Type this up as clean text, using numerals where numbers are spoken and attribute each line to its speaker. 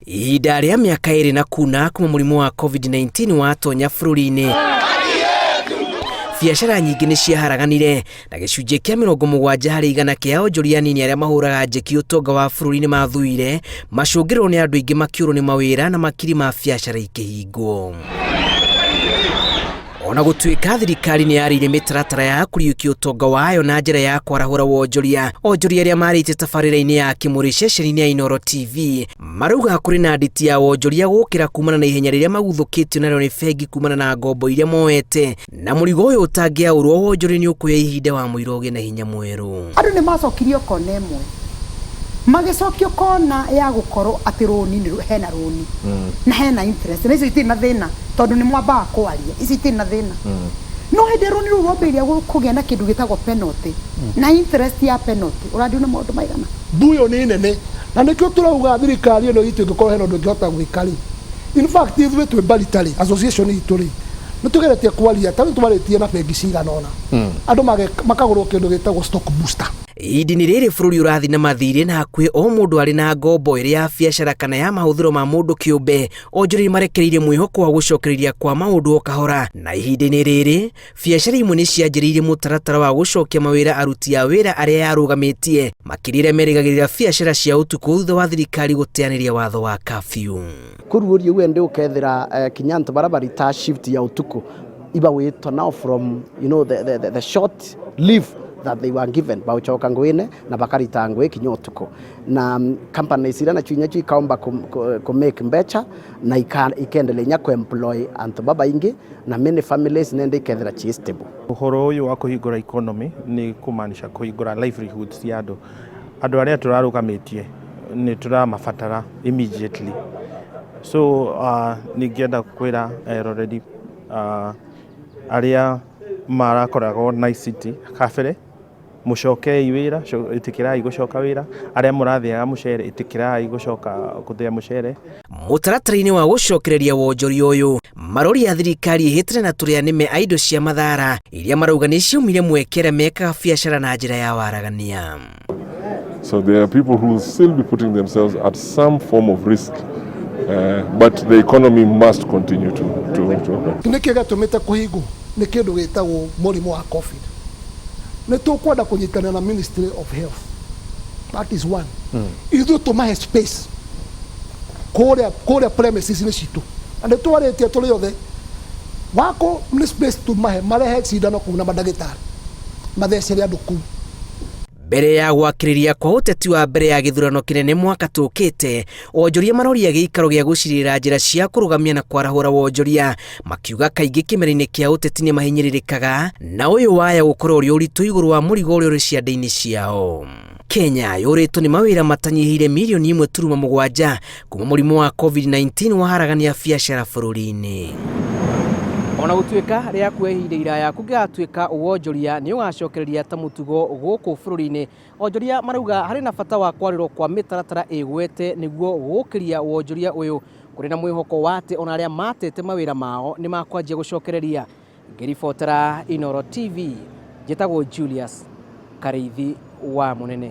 Speaker 1: Ihinda rĩa mĩaka ĩrĩ na kuna kuma mũrimũ wa COVID-19 watonya bũrũri-inĩ, biacara nyingĩ nĩ ciaharaganire na gĩcunjĩ kĩa 70% kĩa onjoria nini arĩa mahũraga njeki ũtonga wa bũrũri nĩ mathuire, macũngĩrĩrwo nĩ andũ aingĩ makĩũrwo nĩ mawĩra na makiri ma biacara ikĩhingwo. Ona gũtuĩka thirikari nĩ yarĩire mĩtaratara ya kũriũkia ũtonga wayo na njĩra ya kwarahũra onjoria arĩa marĩte tabarĩra-inĩ ya kĩmũrĩ ceceni-inĩ ya Inooro TV marauga kũrĩ na nditi ya onjoria gũkĩra kumana na ihenya rĩrĩa maguthũkĩtio narĩo nĩ bengi kumana na ngombo iria moete, na mũrigo ũyũ ũtangĩaũrwo onjoria nĩ ũkuoya ihinda wa mũira ũgĩe na hinya mwerũ.
Speaker 2: Andũ nĩ macokirio kona ĩmwe magĩcokio kona ya gũkorwo atĩ rũni hena rũni na hena interest na icio itirĩ na thĩna tondũ nĩ mwambaga kwaria, icio itirĩ na thĩna. No hĩndĩ rũni rũu rwambĩrĩria kũgĩa na kĩndũ gĩtagwo penalty na interest ya penalty, ũrandi na maũndũ maigana
Speaker 3: mbuyo nĩ nene, na nĩkĩo tũrauga thirikari ĩno itũ ĩngĩkorwo hena ũndũ ĩngĩhota gwĩka rĩ, in fact ithuĩ twĩ Baritarĩ association itũ rĩ nĩ tũgeretie kwaria, tarĩ tũmarĩtie na bengi cigana ona andũ makagũrwo kĩndũ gĩtagwo stock booster.
Speaker 1: Ihinda-inĩ rĩrĩ bũrũri ũrathi na mathirĩ na hakuhĩ o mũndũ arĩ na ngombo ĩrĩ ya biacara kana ya mahũthĩro ma mũndũ kĩũmbe, onjoria marekereirie mwĩhoko wa gũcokereria kwa maũndũ o kahora, na ihinda-inĩ rĩrĩ biacara imwe nĩ cianjĩrĩirie mũtaratara wa gũcokia mawĩra aruti a wĩra arĩa yarũgamĩtie, makĩria merĩgagĩrĩra biacara cia ũtukũ thutha wa thirikari gũteanĩria watho wa curfew.
Speaker 4: Kũruũria uwe ndio ukethira kinyanto barabara ta shift ya utuku iba wito now from the short leave that they were given bauchoka ngwene na bakarita ngwe kinyotuko na companies ira na chunya ikaomba ku make better na ikendelea ku employ antu baba ingi na many families nende ikethira chi stable.
Speaker 5: Uhoro uyu wa kuhingura economy ni kumaanisha kuhingura livelihoods ya andu aria turarugamĩtie ni turamabatara immediately. So ningienda kwira already aria marakoragwo na city kabere mucoke iwira itikirai gucoka wira aria murathiaga mucere itikirai gucoka kuthia mucere.
Speaker 1: Mũtaratara-inĩ wa gũcokereria wonjoria ũyũ marori ya thirikari ihĩtire na tũrĩa nĩme a indo cia mathara iria marauga nĩ ciumire mwekere mekaga biacara na njĩra ya waragania.
Speaker 6: So there are people who will still be putting themselves at some form of risk. But the economy must continue to
Speaker 3: nĩkĩo gĩtũmĩte kũhingwo nĩ kĩndũ gĩtagwo mũrimũ wa COVID. Nĩ tũkwenda kũnyitanĩra na Ministry of Health, that is one. Ithuĩ tũmahe space kũrĩa premises-inĩ citũ, na nĩ twarĩtie tũrĩ othe wako nĩ space tũmahe marehe cindano kũu na mandagĩtarĩ mathecere andũ kũu.
Speaker 1: Mbere ya gwakĩrĩria kwa ũteti wa mbere ya gĩthurano kĩnene mwaka tũkĩte, onjoria maroria gĩikaro gĩa gũcirĩra njĩra cia kũrũgamia na kwarahũra wonjoria, makiuga kaingĩ kĩmera-inĩ kĩa ũteti nĩ mahinyĩrĩrĩkaga na ũyũ waya gũkorwo ũrĩ ũritũ igũrũ wa mũrigo ũrĩa ũrĩ ciande-inĩ ciao. Kenya yũrĩtwo nĩ mawĩra matanyihĩire mirioni 1.7 kuma mũrimũ wa COVID-19 waharagania biacara bũrũri-inĩ. Ona gũtuĩka rĩa kuoya ihinda iraya kũngĩgatuĩka wonjoria nĩ ũgacokereria ta mũtugo gũkũ bũrũri-inĩ, onjoria marauga harĩ na bata wa kwarĩrwo kwa mĩtaratara ĩgwete nĩguo gũkĩria wonjoria ũyũ, kũrĩ na mwĩhoko wa atĩ ona arĩa matete mawĩra mao nĩ makwanjia gũcokereria. Ngĩribotera Inooro TV, njĩtagwo Julius Kareithi wa Mũnene.